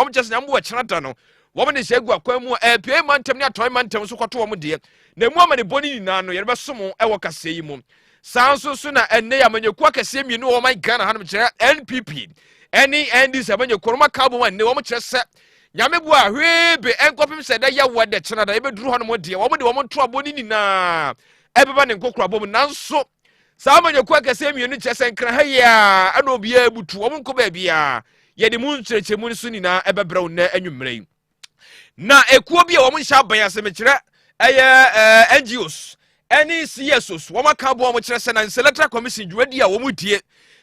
just na mbu chenata no woman is egwa kwamu pie mantem ne atoy mantem so kwato wo de na mu amane boni nyina no yerebe somo ewo kase yi mu sanso so na enne ya manyeku akase mienu wo man Ghana hanum kire NPP any NDC manyeku roma kabo wanne wo mo kire se nyame bu a hwebe enkopim se da ya wode chenada ebe duru hono de wo mo de wo mo to aboni nyina ebeba ne nkokura bom nanso sa manyeku akase mienu kire se nkra ha ya ana obi a butu wo mo nko ba bia ye de mu nkyerechemu so nyina ebebrew na anwumrei na ekuo bi a wo mo hya ban asem kire NGOs any CSOs wo maka bo mo kire se na Selectoral Commission dwadi a wo mu die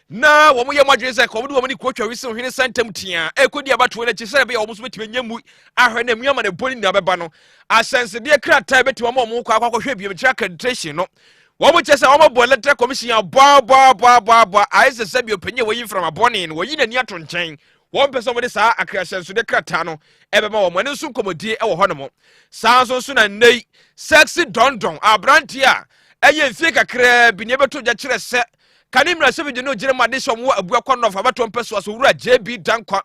na wo mo ye madwe se ko wo ni kwotwa wisi hwene santam tia ekodi abato na chi se be wo mo so betime nyamu ahwe na muama na boni na beba no asense de krata beti wo mo kwa hwe bi kire accreditation no wo mo kire se wo mo bo Electoral Commission ya ba aise se bi openye wo yin from abone no wo yin ani ato nchen one person with sa akrashen so de krata no ebema wo mane so komodie e wo hono mo sanso so na nei sexy dondon abranti a eye fie kakra bi ne beto ja kire se kanimra se bi de no gire made so mo abua kwano fa beto mpeso so wura JB dankwa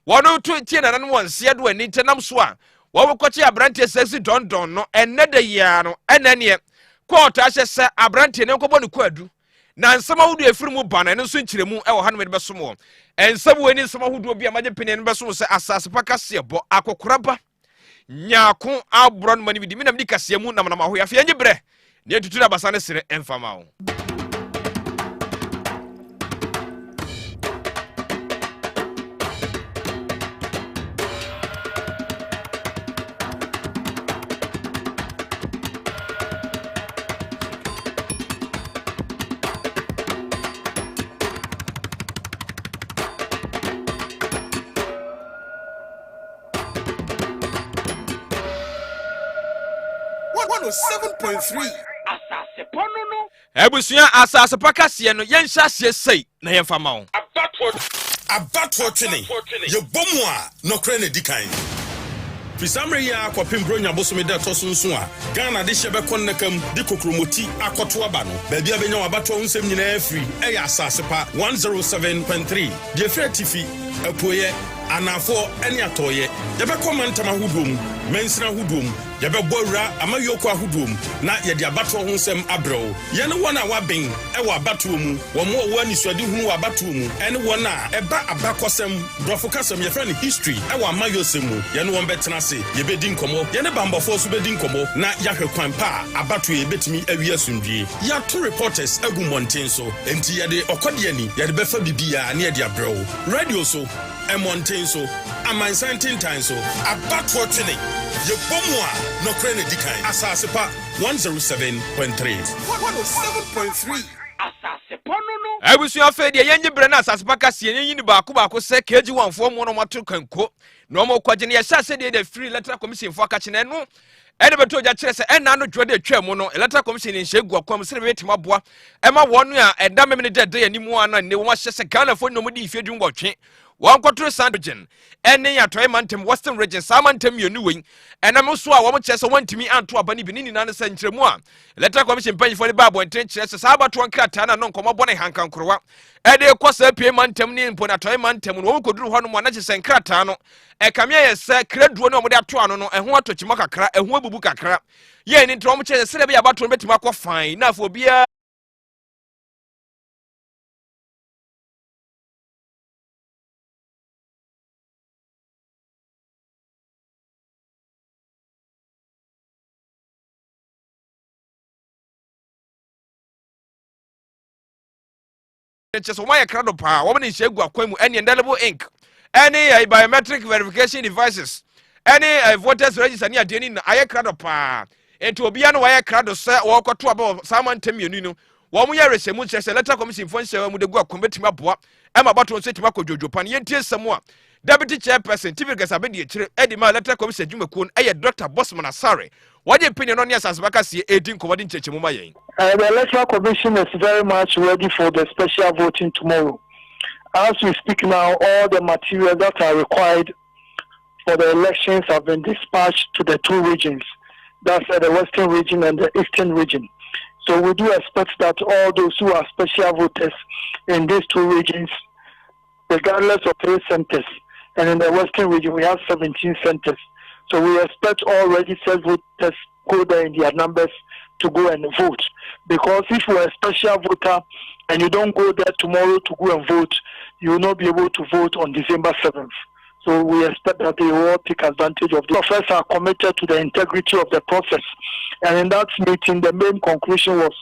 wono to tie na no wonse do ani tenam so a wo kochi abranti sexy dondon no enne de ya no enene court a se abranti ne nkobo ne kwadu na nsama wudu efiri mu bana ne nso nkiremu e wo hanom de besomo ensam weni nsama wudu obi amaje pene ne besomo se Asaasepa kase bo akokoraba nyaako abron mani bidi minam di kase mu nam na maho ya fe nyibre ne tutu na basane sire emfama wo Asaasepa no ebusuya Asaasepa kase no yen hyase sei na yen fama wo abatwo twene ye bomu a no kra na dikan Pisamre ya kwa pimbronya bosome da to sunsun a Ghana de hyebe konnakam di kokromoti akoto aba no ba bia benya wabato nsem nyina afri e ya Asaasepa 107.3 de fretifi apoye anafo eni atoye yebe komanta mahudom mensina hudom yebe bowra amayoko ahudom na yede abato ho nsem abrew ye ne wona waben e wa abato mu wo mo wo ani suade hunu wa abato mu ene wona eba abakosem brofo kasem ye friend history e wa amayosem mu ye ne won betena se ye bedi nkomo ye ne bambofo so bedi nkomo na yahwe kwan pa abato ye betimi awi asundwie ya two reporters agu monten so enti yede okode ani yede befa bibia na yede abrew radio so Monten so amansan tintan so abatwo twene ye bomu a no kra na dikan Asaasepa 107.3 Asaasepa no ebusuya fe de yenye bre na Asaasepa kase yen baako se KG1 fo mo no mato kanko no mo kwaje ne ye hyase de free Electoral Commission fo akache na no ene beto ja kire se enna no dwode atwa mu no Electoral Commission ni hyegu akwam se betima boa ema wonu a eda memene de animu ana ne wo hyese Ghana fo no mo di ifedwum botwe one quarter region ene ya toy mantem western region samantem yenu wen enam so a wo chese wantimi anto abani bi ni nan san kyeremu a Electoral Commission panfo ne babo enten kyerese sabato nkrata na no nkomo bone hankankorwa ede kwasa pie mantem ni mpo na toy mantem no wo koduru ho no mo na kyese nkrata no e kamia yese kreduo no mo de ato ano no eho atokyima kakra eho abubu kakra ye ni ntom kyese sere be abato betima akọ fine na afọ bia so my crowd pa woman in shegu akwemu any indelible ink any biometric verification devices any voters register ni adeni na aye crowd pa enti obia no aye crowd se wo kwoto aba saman yenu no wo mu yare semu kyerese Electoral Commission fo nhye mu de gu akometima aboa e ma bato nso tima kodwojo pan yentie semu a Deputy Chairperson TV Gasabedi Echire Edima Electoral Commission Jumakun eye Dr. Bosman Asare what opinion on Asaasepa kase edin komodin chechemu mayen. The Electoral Commission is very much ready for the special voting tomorrow. As we speak now, all the materials that are required for the elections have been dispatched to the two regions. That's the Western region and the Eastern region. So we do expect that all those who are special voters in these two regions, regardless of 3 centers, and in the Western region we have 17 centers. So we expect all registered voters go there in their numbers to go and vote. Because if you're a special voter and you don't go there tomorrow to go and vote, you will not be able to vote on December 7th. So we expect that they will take advantage of this. The officers are committed to the integrity of the process. And in that meeting, the main conclusion was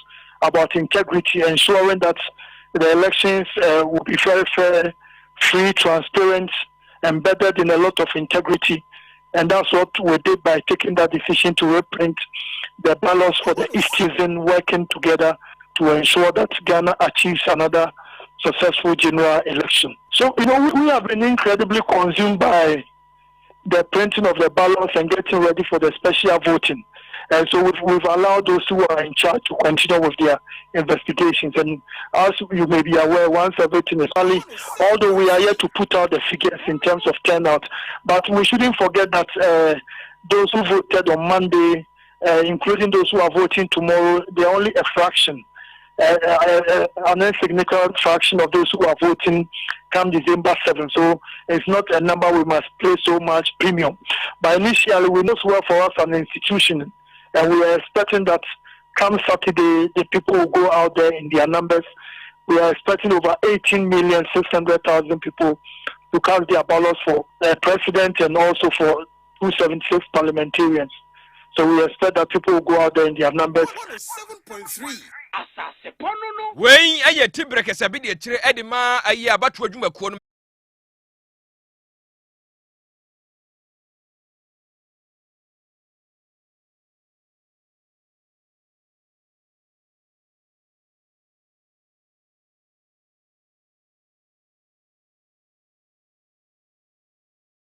about integrity, ensuring that the elections will be very fair, free, transparent, embedded in a lot of integrity. And that's what we did by taking that decision to reprint the ballots for the East season, working together to ensure that Ghana achieves another successful general election. So, we have been incredibly consumed by the printing of the ballots and getting ready for the special voting. And so we've allowed those who are in charge to continue with their investigations. And as you may be aware, once everything is early, although we are yet to put out the figures in terms of turnout, but we shouldn't forget that those who voted on Monday, including those who are voting tomorrow, they're only a fraction. An insignificant fraction of those who are voting come December 7th. So it's not a number we must place so much premium. But initially, we know well for us an institution, and we are expecting that come Saturday, the people will go out there in their numbers. We are expecting over 18,600,000 people to cast their ballots for president and also for 276 parliamentarians. So we expect that people will go out there in their numbers. 7.3. Asaasepa no. When aye tibreke sabi de kire edema aye abato adwumakuo no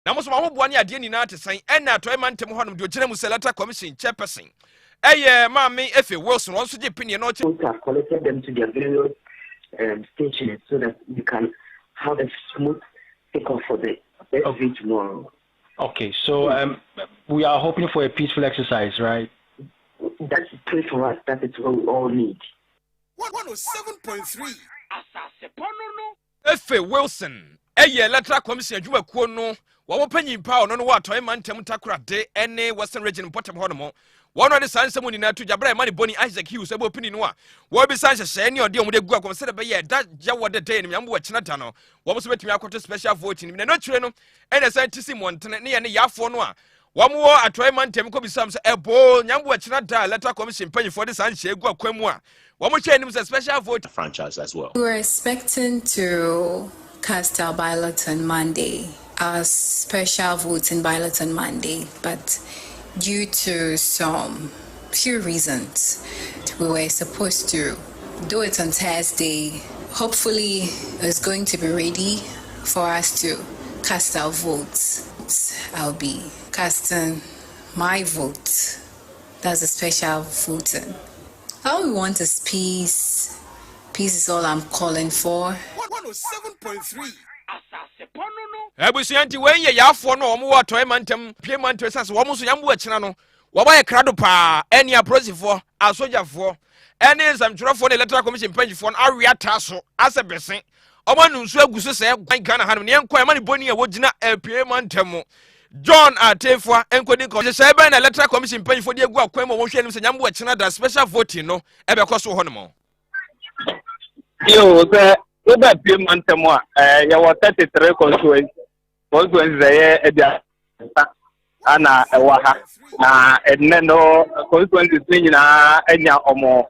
na mo so ma boa ne ade ni na tesan ena toy mantem honum de ogire muselata commission chairperson Mami Efe Wilson wants to get opinion. We have collected them to their various stations so that we can have a smooth takeoff for the SV tomorrow. Okay, so we are hoping for a peaceful exercise, right? That's pray for us. That is what we all need. 107.3. Asaasepa no. Efe Wilson. Electoral Commission adwumakuo no. Wo panyin pa ono no wa toy mantem takura de ene Western region potem hono one of the sons of Munina to Jabra money Bonnie Isaac Hughes about Pininoa. What besides a senior or deal with the Gua considered by that Jawa the day in Yambu Chinatano. What was with me a special voting in the Notreno and a scientist Montana near the Yafonwa. One more a try man Temco be some a bowl Yambu Chinata letter commission penny for the San Shegua Quemwa. One more chain was a special vote franchise as well. We were expecting to cast our ballot on Monday, our special voting ballot on Monday, but due to some few reasons, we were supposed to do it on Thursday. Hopefully, it's going to be ready for us to cast our votes. I'll be casting my vote. That's a special voting. All we want is peace. Peace is all I'm calling for. 107.3. Asaasepa no. Ebusianti when ye yafo no omo wa toy mantem pie manto esase wo mo so yambo akina no wo ba ye krado pa eni aprosifo asojafo eni zamtwerofo ne electoral commission panjifo no awia taso asebesen omo nu nso aguso se gwan Ghana hanom ne enko e mane boni e wogina pie mantem John Atefua enkodi ko se ebe na electoral commission panjifo de egu akwan mo hwe nim se yambo akina da special voting no e be koso ho no mo yo se Oba pie mantem a ya wa 33 constituencies edia ana ewa ha na enne no constituencies ni na enya omo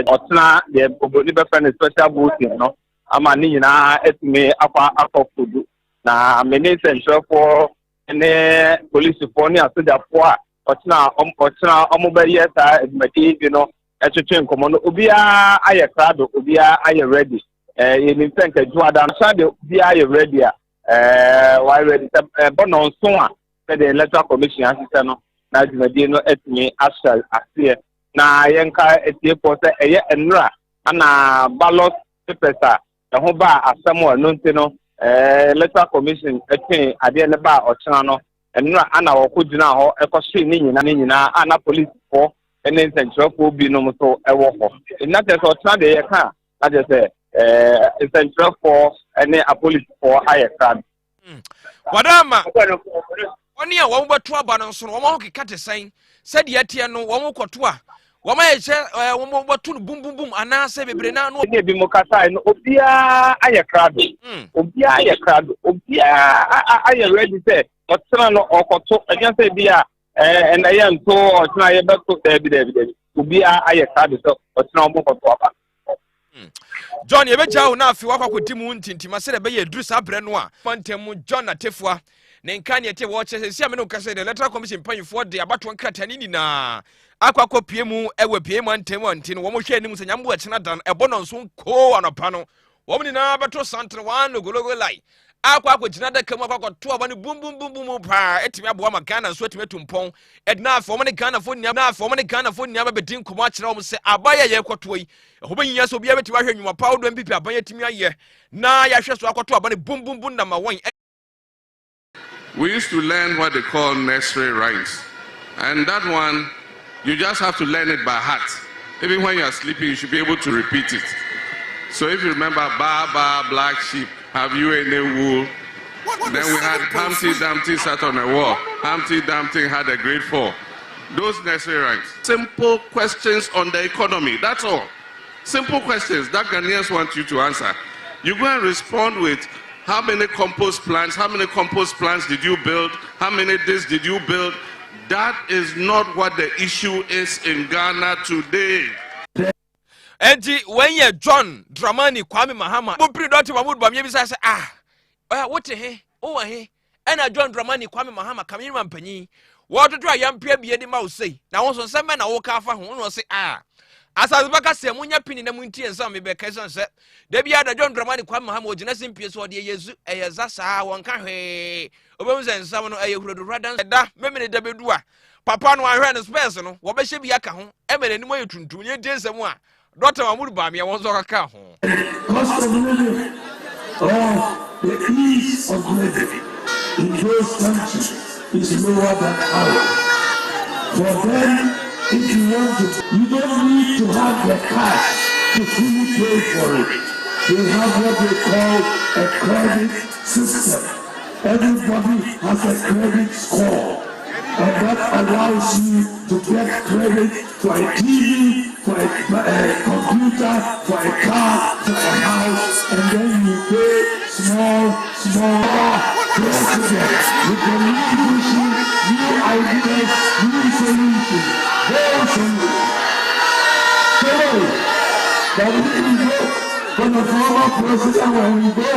otna de oboni be friend special voting no ama ni na etime akwa fudu na many central for ene police for ni asoja for a otna omo be yesa edmeti bi no etwetwe nkomo no obia aye crowd obia aye ready you think a Jordan Sunday be ready why ready bono so a the electoral commission assistant no na dwumadie no etime asal asie na yenka etie for say eye enra ana ballot papers a ho ba asamo no nti no electoral commission etwe ade ne ba ochena no enra ana wokogina ho ekohwe ni nyina ana police for ene central for bi no so ewo ho na te so ochena de ye ka na je say essential for any police for higher crime. Wadama. Oni a wɔn bɛto aba no nso no wɔn ho keka te sɛn sɛdeɛ ɛteɛ no wɔn kɔto a wɔn ayɛ kyɛ wɔn bɛto no bum bum bum anaasɛ bebree na no ne bi mo kasa no obia ayɛ krado obia ayɛ krado obia ayɛ ready sɛ ɔtena no ɔkɔto ɛnyɛ sɛ bi a ɛna yɛ nto ɔtena yɛ bɛto dabi obia ayɛ krado sɛ ɔtena ɔmo kɔto aba John yɛbɛgya wo na afi wakɔkɔdi mu ntintima sɛ ɛbɛyɛ duru saa brɛ no a mantam John Atefua ne nka ne ɛte wɔkyɛ sɛ sia me no kasa de electoral commission panyimfoɔ de abato nkrata ne nyinaa akɔ pie mu ɛwɔ pie mu antam anti no wɔn hwɛ anim sɛ nyambo ɛkyena dan ɛbɔ no nso ko anɔpa no wɔn nyinaa bɛto santere wɔn logologo lai akɔ gyina daka mu akɔto aba no bum bum bum bum pa etimi aboa ma Ghana nso etimi tumpɔn ɛdina afɔ wɔn ne Ghana fo nia na afɔ wɔn ne Ghana fo nia bɛdi nkɔmɔ akyerɛ wɔn sɛ abaya yɛ kɔto yi ɛho bɛnyinya sɛ obiara bɛtimi ahwɛ nnwuma pa wodo MPP abaya timi ayɛ na yɛahwɛ so akɔto aba no bum bum bum na ma wɔn. We used to learn what they call nursery rhymes. And that one, you just have to learn it by heart. Even when you are sleeping, you should be able to repeat it. So if you remember, ba, ba, black sheep, have you any wool? Then we had Humpty Dumpty sat on a wall. Humpty Dumpty had a great fall. Those nursery rhymes. Simple questions on the economy, that's all. Simple questions that Ghanaians want you to answer. You go and respond with, how many compost plants did you build? How many this did you build? That is not what the issue is in Ghana today. And when you John Dramani Kwame Mahama, Dr. Mahmoud Bamia say, what he? Oh, he. And John Dramani Kwame Mahama coming in Penny. What to try young Pierre be any mouse say? Now also some men I walk off and will say, Asaasepaka se munya pini na munti ensa me be kaisan se da bia da John Dramani Kwame Mahama ogina simpie so de yezu eyeza saa won ka hwe obem se nsam no eyehurodo radan da memene da bedu a papa no ahwe no space no wo be hye bia ka ho e mere ni mo yetuntum ye de nsam a Dr. Mahmoud Bamia won so ka ho the ease of living in those countries is lower than ours. For them, if you want to, you don't need to have the cash to fully pay for it. They have what they call a credit system. Everybody has a credit score. And that allows you to get credit for a TV, for a computer, for a car, for a house, and then you pay small president with the new vision, new ideas, new solutions. Very simple. So, that we can go for the former president when we go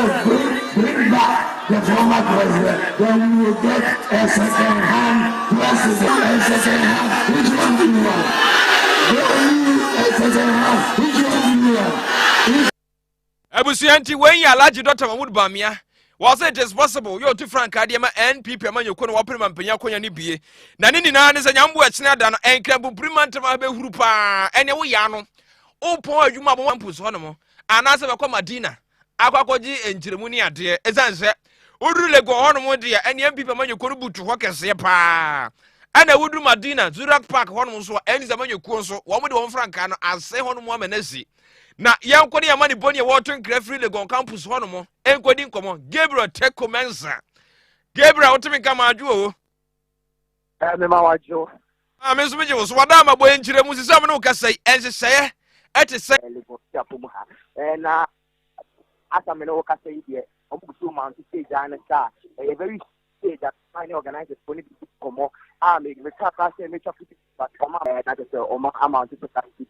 bring back the former president, then we will get a second-hand president, a second-hand. Which one do you want? A second-hand. Which one do you want? Abusianti when you allow Dr. Mahmoud Bamia was it is possible you to Frank Adiama and people man you couldn't open and penya konya ni bie na nini na ne nyambo akyina da no enkrabu primant ma be huru pa ene wo ya no opon adwuma bo campus ho no mo anase be kwa Madina akwakoji enjiremu ni ade ezanse uduru lego ho no mo de ene people man you kono butu ho kese pa ana uduru Madina Zurak Park ho no so ene zaman you ko so wo mo de won Frank no ase ho no mo amenasi na yankoni ya mani boni water grefri Legon campus hono mo enkodi nkomo Gabriel Teko Mensa Gabriel otimi kama ajuo me ma wajo me so meje so wada ma boye nkyire mu sisa me no kasai enseseye ete se Legon ya pomu ha na asa me no kasai die omugusu man to stage an star a very stage that finally organized for ni komo me ka ka se me chafu but komo na de o ma amount to kasai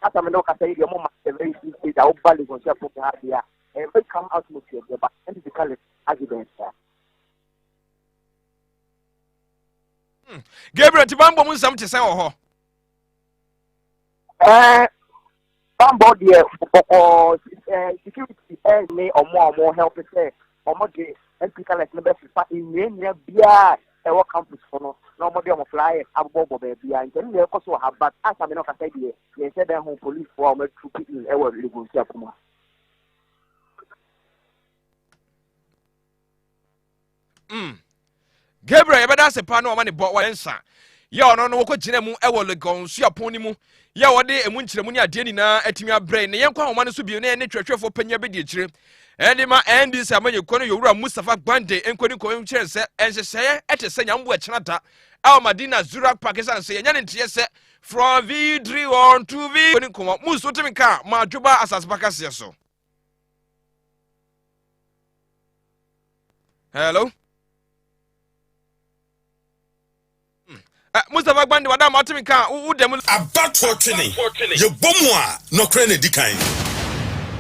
as I'm not saying your mom very stage I will value on your book here and will come out with you but and the color argument Gabriel Tibambo mun sam te say ho Bambo there for security me or more help say or more the and color number in near bia e campus for no nobody on fly abobo baby and then they also have but as I'm not say there they said that home police for me to people e were legal siapuma Gabriel yebada se pa no ma ne bo wa nsa ya ono no woko gina mu e wo legon siapon ni mu ya wode emu nkyeremu ni ade ni na atimi abrɛ ne yenkwa homa no so bi ne twetwefo panya be di akire Edima NDC amanyekuo no yowura Mustafa Gbande enkoni ko mkyere se enseseye etese nyambo echenata Al Madina Zurak Pakistan se yenya ntiye se from V3 on to V koni ko muso temika ma dwoba Asasepa kase so. Hello. Mustafa Gbande wada ma temika u dem abato twene ye bomu a no kra na dikan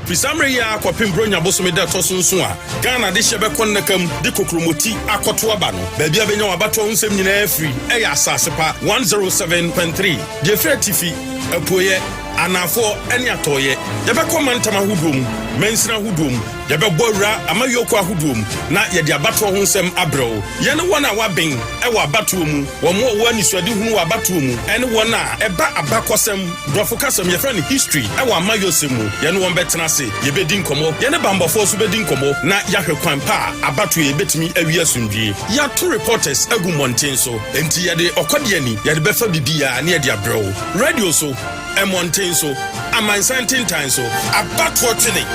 Pisamre ya kwa pimbronya boso meda toso nso a Ghana de hyebe kon nakam de kokromoti akoto aba no baabi abenya wabato nsem nyina afri eya Asasepa 107.3 de fretifi apoye anafo ene atoye yebe komantama hudum mensina hudum yebe bowra amayoko ahudum na yede abato ho nsem abrew ye ne wona waben ewa abato mu wo mo wani suade hunu abato mu ene wona eba abakosem brofo kasem ye friend history ewa amayosemu ye ne won betena se ye bedi nkomo ye ne bambofo so bedi nkomo na yahwe kwan pa abato ye betimi awi asundwie ya two reporters agu monten so enti ye de okode ani ye de befa bibia na ye de abrew radio so emonten so amansantin tan so abato twene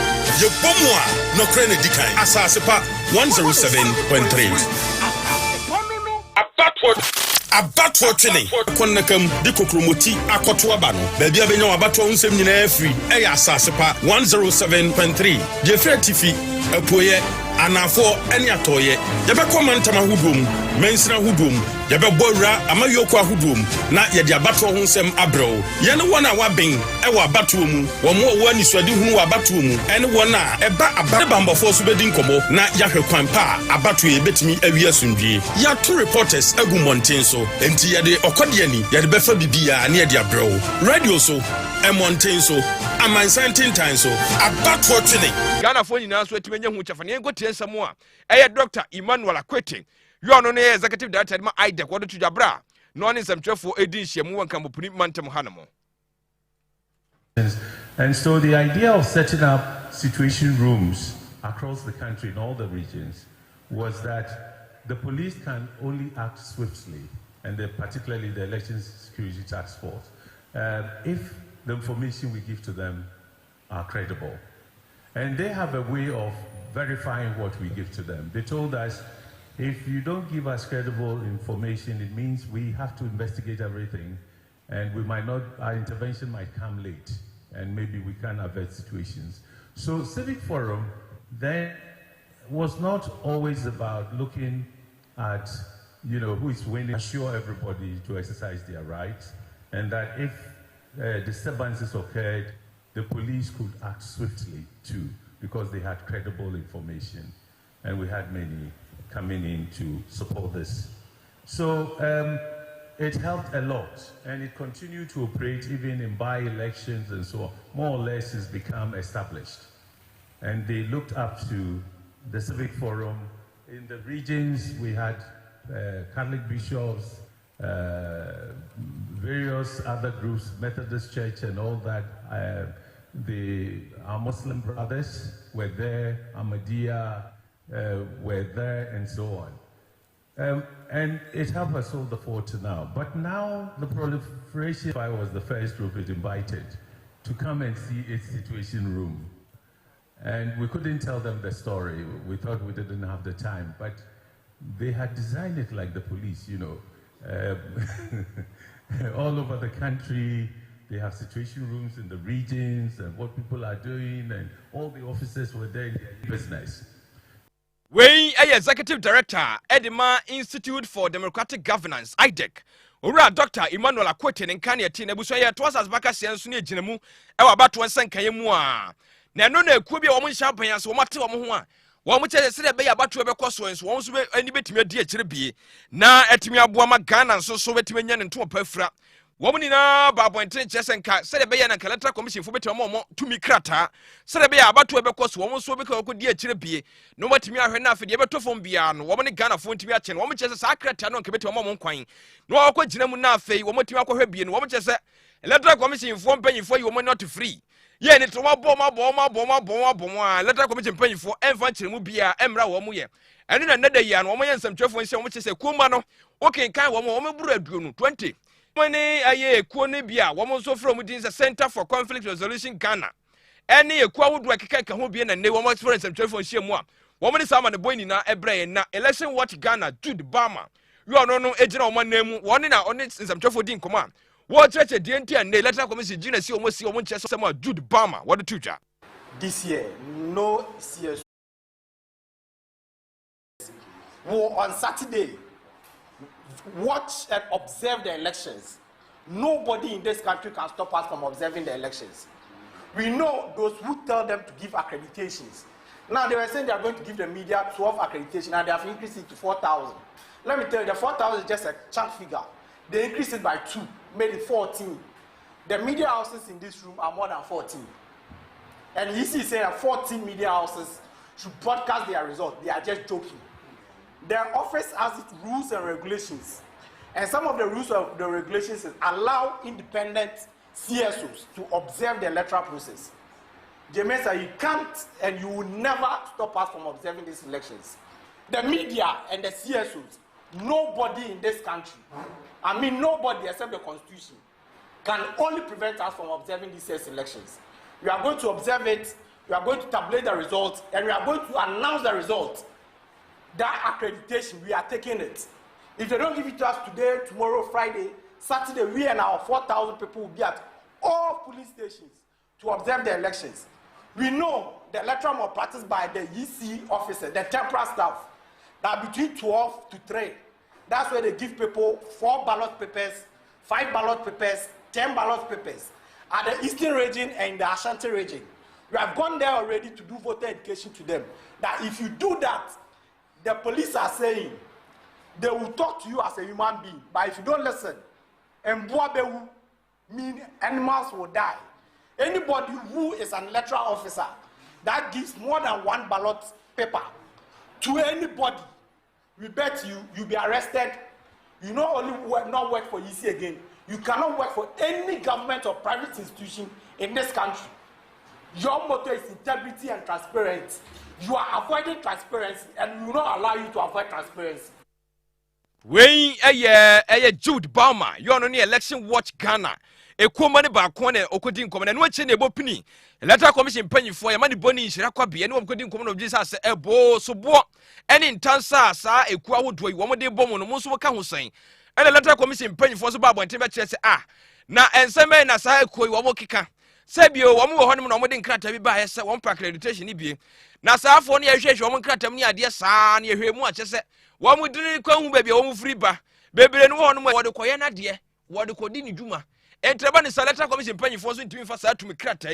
ye bomu a no kra na dikan Asasepa 107.3 abato twene kon nakam de kokromoti akoto aba no baabi abenya wabato nsem nyina afri eya Asasepa 107.3 je fretifi apoye anafo ene atoye yebe komantama hudum mensina hudum yebe bowra amayoko ahudum na yede abato ho nsem abrew ye ne wona waben ewa abato mu wo mo wani suade hunu abato mu ene wona eba abambofo so bedi nkomo na yahwe kwan pa abato ye betimi awi asundwie ya two reporters agu monten so enti yede okode ani yede befa bibia na yede abrew radio so emonten so amansantin tan so abato twene Ghana fo nyina so etimenya hu chafane engotie nsamo a eye Dr. Emmanuel Akwete yo no ne executive director ma IDEC wodo tudwabra no ne nsɛmtwɛfo edin hyiamu wankampopuni mantem hanamo. And so the idea of setting up situation rooms across the country in all the regions was that the police can only act swiftly, and particularly the Election Security Task Force, if the information we give to them are credible. And they have a way of verifying what we give to them. They told us, if you don't give us credible information, it means we have to investigate everything, and our intervention might come late, and maybe we can't avert situations. So Civic Forum then was not always about looking at, who is winning, assure everybody to exercise their rights, and that if disturbances occurred, the police could act swiftly too, because they had credible information, and we had many coming in to support this. So it helped a lot, and it continued to operate even in by-elections and so on. More or less it's become established. And they looked up to the Civic Forum. In the regions, we had Catholic bishops, various other groups, Methodist Church and all that. Our Muslim brothers were there, Ahmadiyya were there, and so on. And it helped us hold the fort to now. But now the proliferation was the first group it invited to come and see its situation room. And we couldn't tell them the story. We thought we didn't have the time, but they had designed it like the police, all over the country. They have situation rooms in the regions and what people are doing, and all the officers were there in their business. Wey Executive Director Edema Institute for Democratic Governance IDEC Ora Dr. Emmanuel Akwete nkane ati na buso ye to Asasepa sianso ne ginemu e wa bato nsankan mu a na no na ekuo bi wo mo champion aso wo mate wo ho a wo mo chese de be ya bato be koso enso wo so be ani betimi adi akire bie na etimi aboa ma Ghana nso so betimi nya ne nto pafura wo mo ni na babonten chese nka se de be ya na electoral commission fo betimi mo tumi krata se de be ya bato be koso wo mo so be ka ko di akire bie no matimi ahwe na afede be to fom bia no wo mo ni Ghana fo ntimi ache no wo mo chese sa krata no nke betimi mo nkwan no wo ko gina mu na afei wo mo timi akohwe bie no wo mo chese electoral commission fo mpanyifo yi wo mo not free ye ni to mabom electoral commission mpanyifo emfa nkyere mu bia emra wo mo ye eno na nada yi an wo mo ye nsamtwefo nse wo mo chese kuma no okay kan wo mo buru aduo no 20 money aye kuo ne bia wo mo so from din Center for Conflict Resolution Ghana ɛne ekwa wodo akeka ho bie na ne wo mo experience ntwefo nhia mu a wo mo ne sama ne boy nyina ebrɛ na election watch Ghana Jude Bama yo no no ejina wo man mu wo ne na one nsɛmtwefo di nkoma wo kyerɛkyɛ die ntia ne electoral commission gina si wo mo nkyɛ so sɛm a Jude Bama wo de tutwa this year no CS on Saturday watch and observe the elections. Nobody in this country can stop us from observing the elections. We know those who tell them to give accreditations. Now they were saying they are going to give the media 12 accreditation and they have increased it to 4,000. Let me tell you, the 4,000 is just a chunk figure. They increased it by 2, made it 14. The media houses in this room are more than 14. And you see saying that 14 media houses should broadcast their results. They are just joking. Their office has its rules and regulations. And some of the rules of the regulations allow independent CSOs to observe the electoral process. Jamesa, you can't and you will never stop us from observing these elections. The media and the CSOs, nobody in this country, I mean nobody except the Constitution, can only prevent us from observing these elections. We are going to observe it, we are going to tabulate the results, and we are going to announce the results. That accreditation, we are taking it. If they don't give it to us today, tomorrow, Friday, Saturday, we and our 4,000 people will be at all police stations to observe the elections. We know the electoral malpractice by the EC officer, the temporary staff, that between 12 to 3, that's where they give people 4 ballot papers, 5 ballot papers, 10 ballot papers at the Eastern region and the Ashanti region. We have gone there already to do voter education to them. That if you do that, the police are saying they will talk to you as a human being, but if you don't listen, and Boabewu mean animals will die. Anybody who is an electoral officer that gives more than 1 ballot paper to anybody, we bet you'll be arrested. You not only not work for EC again, you cannot work for any government or private institution in this country. Your motto is integrity and transparency. You are avoiding transparency and we will not allow you to avoid transparency. When a Jude Bama, you are on the election watch Ghana. A common back corner, Okudin Common, and watching a bopini. Electoral Commission penny for a money bonnie, Shiraquabi, and one couldn't come of Jesus, a bo, so what? And in Tansa, a crowd way, one day bomb on the Muswaka Hussein. And Electoral Commission penny for the Bible and Timber now, and some men as I call one kika. Sabio, one more honeymoon on wedding crater by a 1 pack accreditation. Now, sir, for near church, one crater near dear son, you hear much as one would didn't come baby, one free bar. Baby, and one more the Koyana dear, what the Codini Juma. And Traban is a letter commission penny forcing to me for to me crater.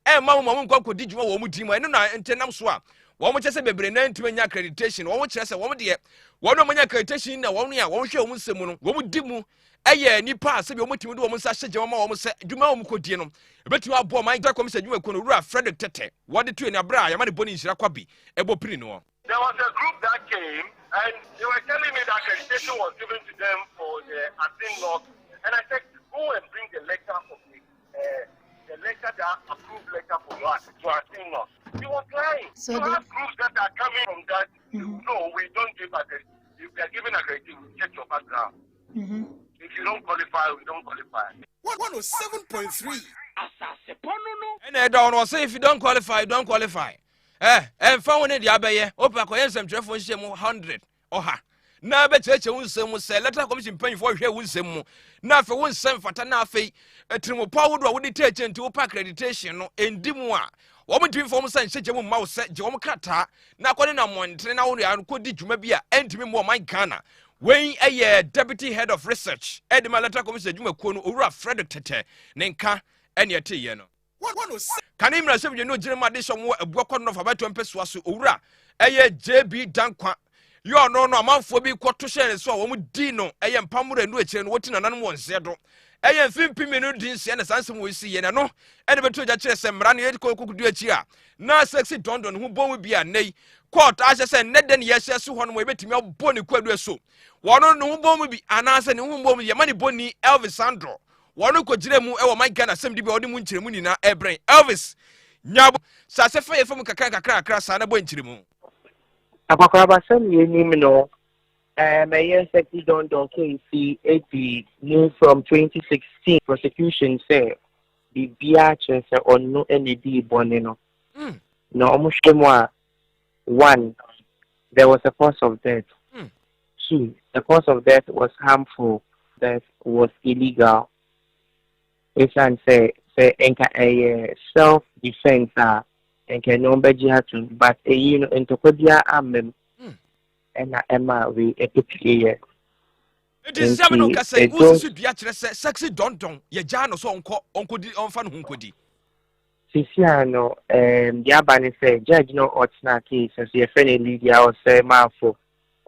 And Mamma won't go did you want to my and Tenam swap. One would just a baby and to any accreditation, one would just a woman dear. One of my accreditation, one year, one show, one would dimu. Aye, ni pass, you want to do almost such a Jama almost said, do my own codino. But you are born my commission, you were going to Frederick Tete. What did you in a bra, Yamani Bonis Rakwabi, Ebo Prino? There was a group that came and they were telling me that accreditation was given to them for the Asin North. And I said, go and bring the letter of the letter that approved letter for us to Asin North. He was lying. So you have groups that are coming from that. No, we don't give accreditation. If they are giving accreditation, check your background. If you don't qualify, we don't qualify. 107.3. And I don't say if you don't qualify, you don't qualify. And found in the Abbey, Opa Coyensam Trefon Sham 100 or ha. Now, bet you won't say, let her commission pay for here with some. Now, for one sem for Tanafe, a Trimo powder would detach into Opa accreditation in Dimwa. Woman to inform such a mouse set Jom Kata, now calling a month, and I could did you maybe and to me more my Ghana. When a deputy head of research, Edma Letter Commission Jumakono, Ura Frederick Tete, Nenka, and your tea, you know. Can him receive you know Jeremiah Dishon a broken of about 20 pesos, Ura, a JB Dankwa. You are no amount for being quarter share so woman Dino, a young Pamu and Witch and what in an one zero. A young 50 minutes and a sansom we see and I know, and ever to the chess and Rani could do a cheer. Now sexy Dondon who born will be a nay. Quote, as I said, Ned then yes, yes, one way met me up bonny quadro so. One on whom bomb will be an answer and whom bomb your money bonny Elvis Sandro. One who could Jiremu or my Ghana assembly body munchimuni a brain. Elvis Nyab Sasefa from Kakaka crass and a bunchrimu. Abakrabasem Yenimino, my sexy Don KC 80 moved from 2016 prosecution say bibia kyerɛ sɛ ɔno ɛna di bɔne no na ɔmo hwɛ mu a 1 there was a cause of death 2 the cause of death was harmful that was illegal esan say enka self defense enka no beji hatu but you know entokobia amem ena ema we epipie it is some no kase ususu dua kyerɛ sɛ sexy dondon ye gya no so onkodi onfa no honkodi sisiano the abani say judge no otna case as your friend Lydia or say mafo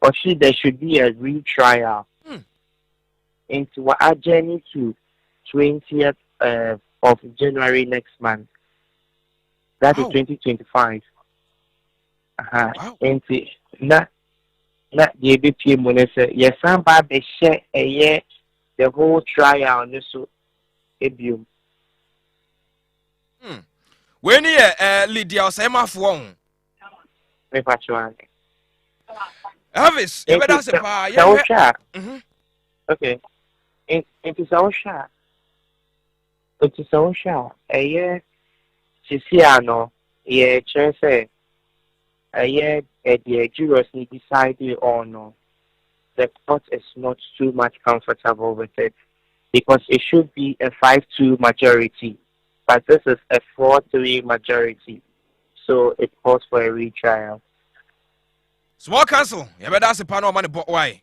or there should be a retrial into what journey to 20th of January next month. That is 2025. Into not the ABP money say yes, somebody share a year the whole trial on this ebium. When you Lydia or say mafo Me pachuan. Elvis, you better say pa. Okay. It is our shot. It is our shot. A year, Siciano, a chance, a year, the jurors need decided on no. The court is not too much comfortable with it because it should be a 5-2 majority, but this is a 4-3 majority, so it calls for a retrial. Small council, you better say pa no money why?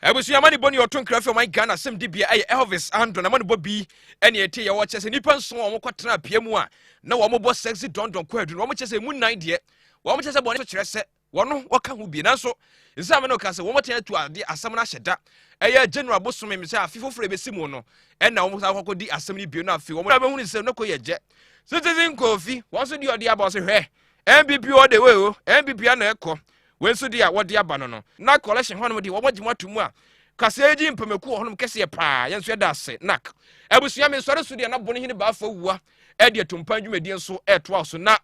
Ebusu amani boni otun krafi my Ghana sem dibia Elvis Andro na mani bobi ene ete ye wo kyese nipa nso wo kwatena piamu a na wo mo sexy dondon kwadu wo mo kyese mu nan de wo mo kyese boni kyerɛ sɛ wono woka ho bi nanso nsa me no ka sɛ wo mo tena tu ade asɛm na hyeda eye general bosome me sɛ afifoforo besi mu no ɛna wo mo sa akɔkɔdi asɛm ni bio na afi wo mo ba hu ni sɛ no kɔ ye gye citizen kofi wo so di ode aba so hwɛ MPP o de we o MPP na ekɔ wenso dia wode aba no na collection hono de wo magima tumu a kaseji mpameku hono kese pa yenso yeda ase nak abusua me sore so de na bone hini ba fa wuwa e de tumpan dwumadi nso eto aso na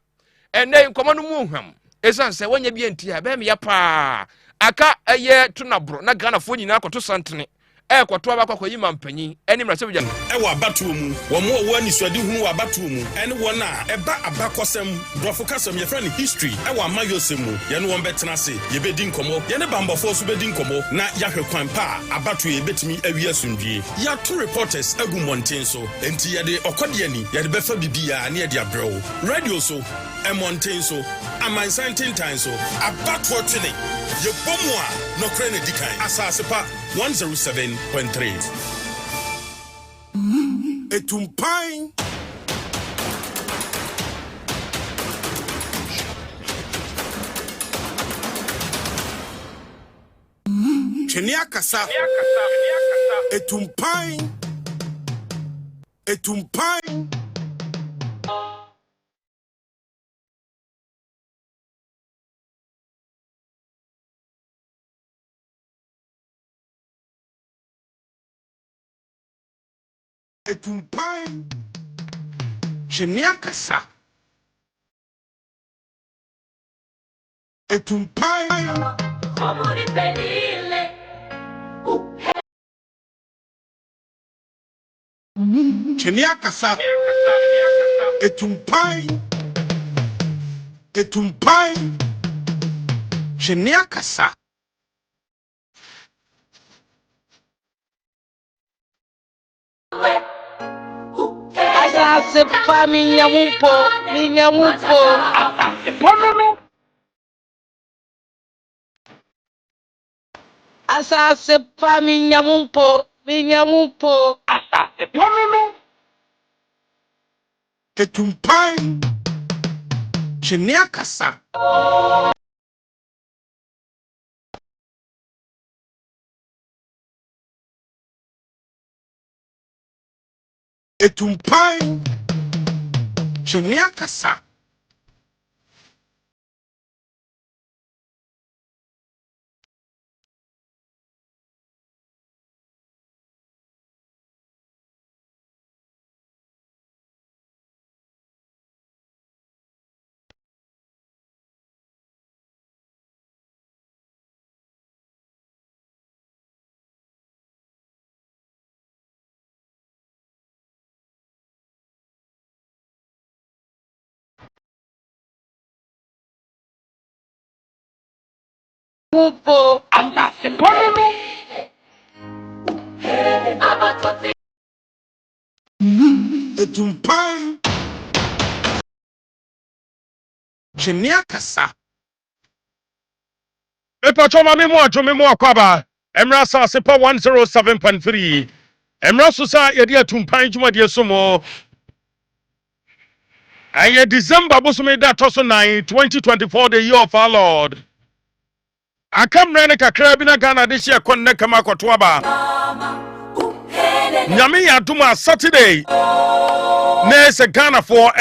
ene nkomo no mu hwam esan se wonya bi anti a be me ya pa aka eye to na bro na Ghana fo nyina akoto santene kɔto abakɔ yi mampanyi ɛne mra sɛbja ɛwɔ abatuo mu wɔn mo wɔ anisɔde hunu wɔ abatuo mu ɛne wɔn a ɛba abakɔsɛm brɔfo kasɛm yɛfrɛ no history ɛwɔ amayɔsɛm mu yɛne wɔn bɛtena ase yɛbɛdi nkɔmmɔ yɛne bambɔfoɔ so bɛdi nkɔmmɔ na yɛahwɛ kwan pa a abatuo yɛbɛtumi awi asomdwie yɛato reporters agu mmɔnten so enti yɛde ɔkɔde ani yɛde bɛfa bibia ne yɛde abrɛ wo radio so ɛmmɔnten so amansan tentan so abatoɔ twene yɛbɔ mu a nɔkorɛ ne di kan Asaasepa 107.3 ATUMPAN Chenia kasa ATUMPAN ATUMPAN ATUMPAN Chenia kasa ATUMPAN Chenia kasa ATUMPAN ATUMPAN Chenia kasa Asasepa minyamumpo Asasepa nono Asasepa minyamumpo Asasepa nono ATUMPAN Chenia kasa ATUMPAN Chenia kasa Mumpo Asasepa. Etumpan Chenia kasa. Epachoma memo akwaba. Emra Asaasepa 107.3. Emra Susa yedi atumpan juma die somo. Aye December bosome da toso 9 2024 the year of our Lord. Akamre ne kakra bi na Ghana de hye konne kama kwato aba. Nyame ya duma Saturday. Na se Ghana for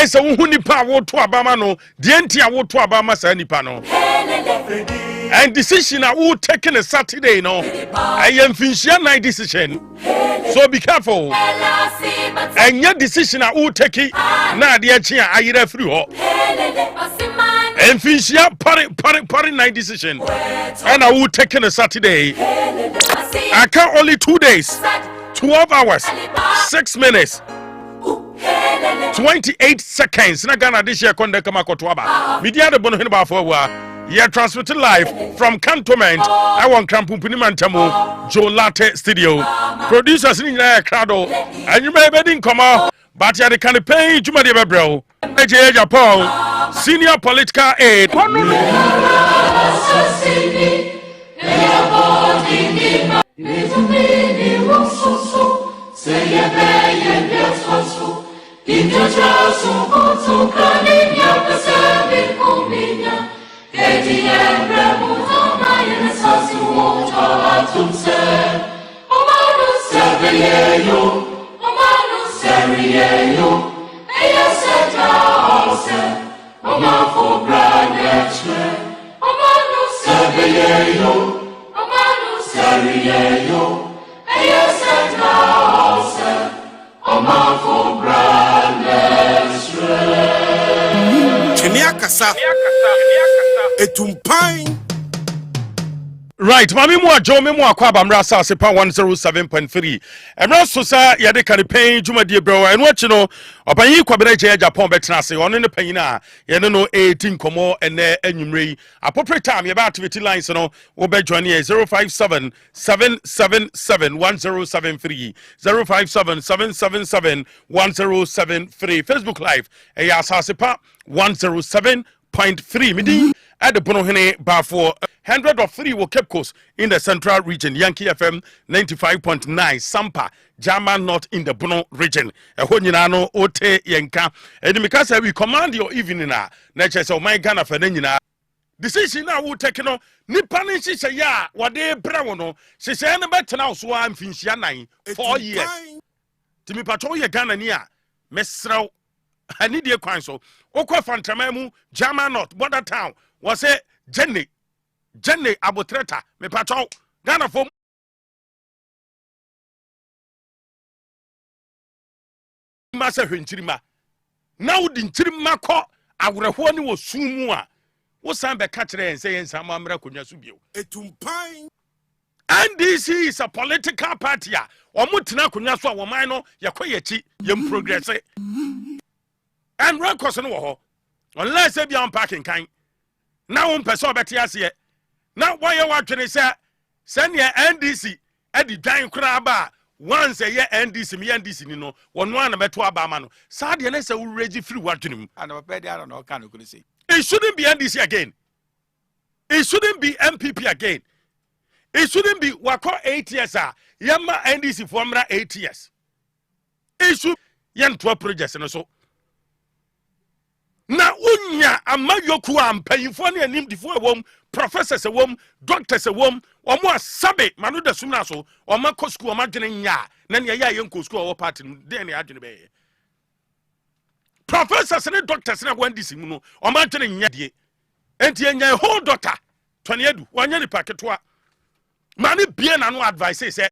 se wo nipa wo to aba ma no de entia wo to aba ma sa nipa no. And decision I will take in a Saturday, no. I am finishing my decision. So be careful. And your decision I will take it. Now the chia I refer you. And finish party night decision. And I will take in a Saturday. I count only 2 days, 12 hours, 6 minutes. 28 seconds. Na Ghana this year konde kama kotwaba. Media de bono hinba for wa. Yeah, transmitted live from Cantonment. I want Crampumpini Mantamo, Joe Latte Studio. Producers in Crado, and you may be in coma, but you are the campaign to my bro. AJ Japan, senior political aide. Etumpan. Right, mami mu ajo me mu akwa Amra Asaasepa 107.3. Emra so sa ye de kan pen dwumadie bro eno achi no obanyi kwabere je Japan betena se ono ne panyin a ye no 18 komo ene anwumre appropriate time ye ba activity lines no wo be join here 057 777 1073 057 777 1073 Facebook live Asaasepa 107.3 midi at the Bonohene bar for 103 will Cape Coast in the central region. Yankee FM 95.9 Sampa German not in the Bono region. A Honyanano Ote Yanka. And because we command your evening nature so my Ghana Fenina. Decision now will take no Nippani she say ya what they brown she say no better now so I'm finishing 4 years. Timi patrol ya Ghana near Mesro. I need your coin so Okwa Fantamemu German not border town. Was it Jenny Abotreta, me patron, Ghana for Massa Hinchirima. Now, the Chirima caught, I would have won was soon more. What's some catcher and saying some American Yasubio? Etumpan. And this is a political party. Or Mutina Kunyaswa, or minor, Yakoyachi, young progress. And Rankos and War, unless they be unpacking kind. Now person betia se now why you want to say send your NDC at the giant crab once a year NDC me NDC ni no one beto aba ma no sad ye na say we ready free what to him and I don't know can you say it shouldn't be NDC again, it shouldn't be MPP again, it shouldn't be wako 8 years yama NDC for 8 years, it should yen 12 projects and so na unya amayoku ampanyifo ne anim difo ewom professors ewom doctors ewom omo asabe manu da sumna so omo kosku omo adwene nya na ne ya yen kosku owo party den ne adwene be professors ne doctors ne wan disi mu no omo adwene nya die enti enya whole doctor tone edu wanya ni paketoa mani bie na no advice say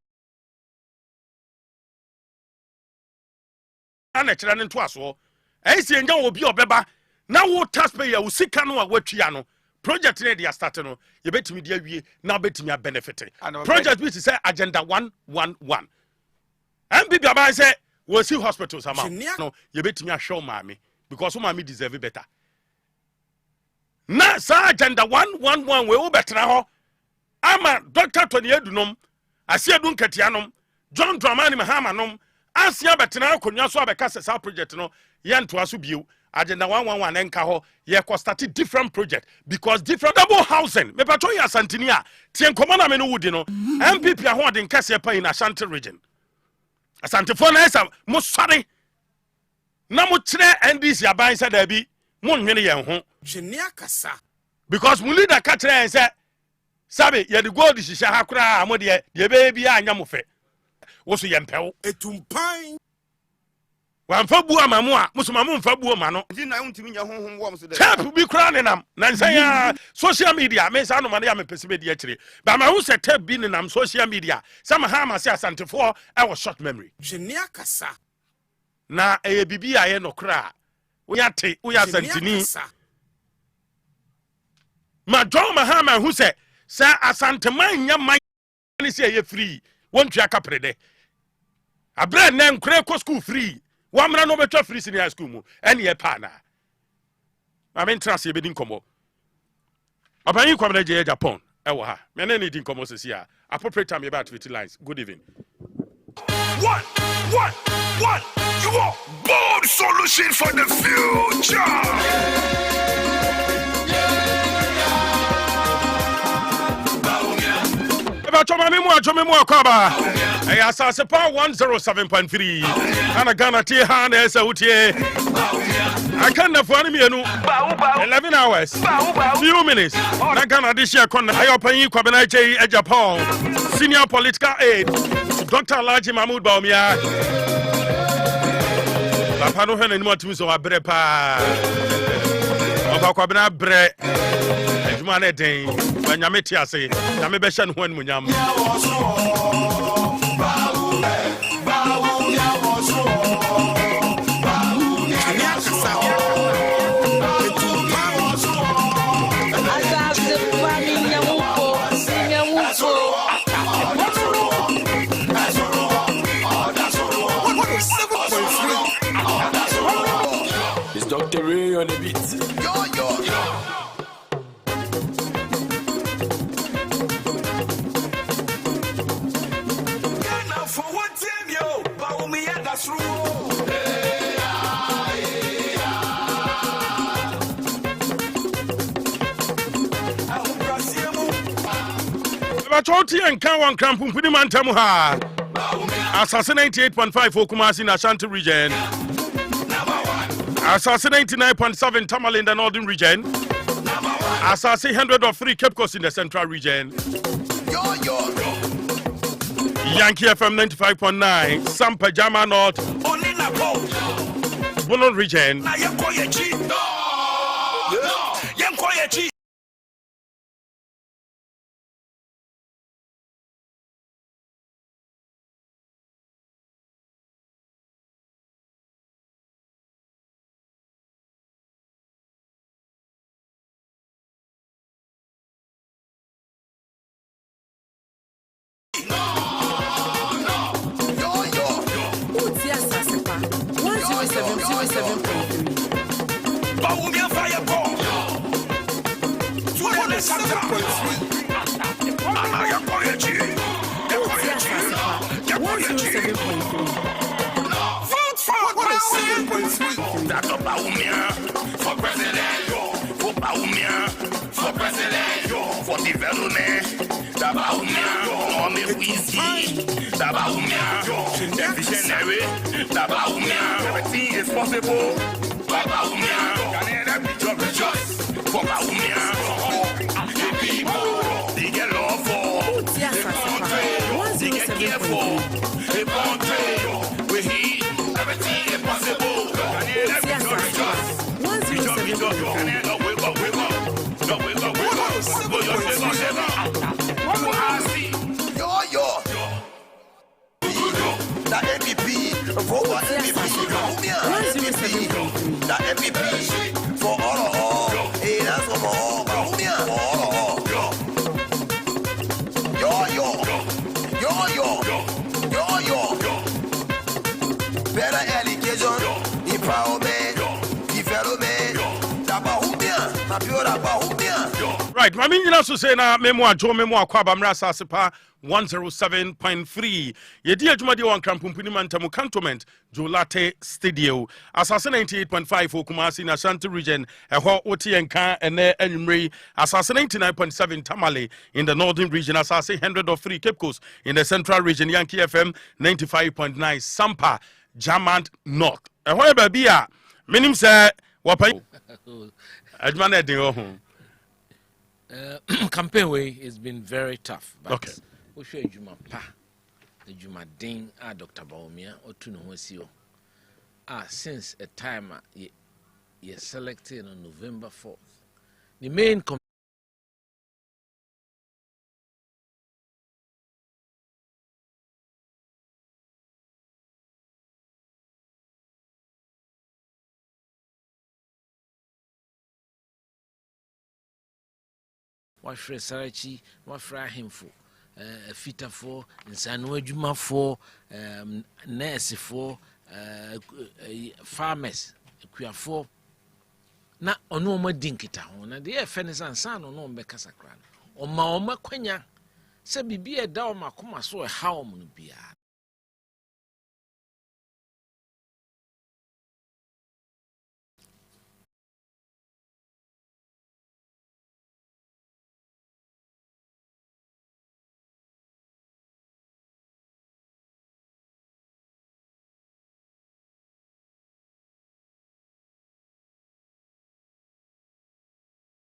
ana kira ne nto aso si enya obi obeba na wo taxpayer wo sika no a watwia no project ne dia start no ye betimi dia wie na betimi benefit project which is agenda 111 MPP aba say we see hospitals ama no ye betimi ahwe o maami because o maami deserve better na sa agenda 111 we wo betra ho ama Dr. Tony Edunom Asiedun Ketianom John Dramani Mahama nom asia betra akonwa so abeka sa project no ye ntoa so bio agenda 111 enka ho ye ko start different project because different double housing me pato ya Asantini a tie nkomo na me no wudi no MPP ahoden kase pa in Ashanti region Asantefo na esa mo sare na mo kire NDC aban sa da bi mo nwene ye ho Jenia kasa because mo leader ka kire en say sabe ye the gold shisha ha kura mo de ye be bi anya mo fe wo so ye mpewo etumpan wamfa bu amamu a musomamu mfa bu ma no na untimi nya honhom wo so de tap bi kra ne nam na nsan ya social media me sa no ma ne ya me pese be de akire ba ma hu se tap bi ne nam social media sama ha ma se Asantefo e wo short memory Jenia kasa na bibi a ye no kra wo ya te wo ya Asantini ma John Mahama hu se sa Asanteman nya man ni se ye free won tua kaprede abre na nkure ko school free wamra no betwa free senior school mu ene ye pa na amen trans ye bedin komo aban kwam na je Japan e wo ha me na ni din komo sesi a appropriate time about 50 lines. Good evening. What you want bold solution for the future. Chomemu akaba Asasepa 107.3 ana Ghana tie ha na esa utie akana fuani mienu 11 hours few minutes na Ghana this year kon ayopanyi kwabena chei e Japan senior political aide Dr. Alhaji Mahmoud Bawumia la pano hene ni motumi so abre pa oba kwabena bre adwuma na den banyame ti ase na me be hye no ho anmunyam It's Dr. Ray on the beat. Choti and Kawan Krampum Pidimantamu ha Assasse 98.5 for Kumasi in Ashanti region. Assasse 99.7 Tamale in the northern region. Assasse 103 Cape Coast in the central region. Yankee FM 95.9 Sampa Jama North Bono region. Everything is possible. They get love for. They get care for. They want to. We hear everything is possible. That MVP for that MVP for all. Hey, that's for all. Yo. Better education, empowerment, development. That right, my mean so say na memo akwa bamra Asaasepa 107.3. Yedi adwuma de wan krampumpuni mantamu cantonment Jolate Studio. Asase 98.5 for Kumasi na Ashanti region. Eho oti enka ene enumre. Asase 99.7 Tamale in the northern region. Asase 100.3 Cape Coast in the central region. Yankee FM 95.9 Sampa Jamant North. Eho baby a minim say wapa adwuma na de ho. Campaign way has been very tough. But okay. We show Juma Pa, the Juma Ding, Dr. Baumia, or Tuno since a time you selected on November 4th. The main Wafre Sarachi, Wafra Himfo, Fita for, Sanwa Juma for, nurse for, farmers, Quia for. Na ono ma dinkita ho na de efene sansan no no mbeka sakra o ma o ma kwanya se bibie da o makoma so e ha o mu bia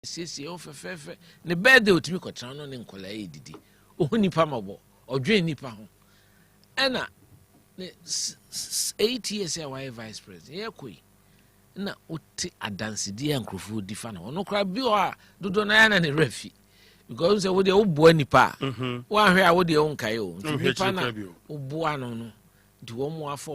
sisi o fefefe ne birthday otimi kwatra no ne nkola e didi o nipa mabo odwe nipa ho ena ne 8 years ya why vice president ye koi na oti adansidi ankrofo difa na ono kra bi o a dodo na ya na ne refi because say wo de wo boa nipa wa hwe a wo de won kai o nipa na wo boa no no di wo mo afọ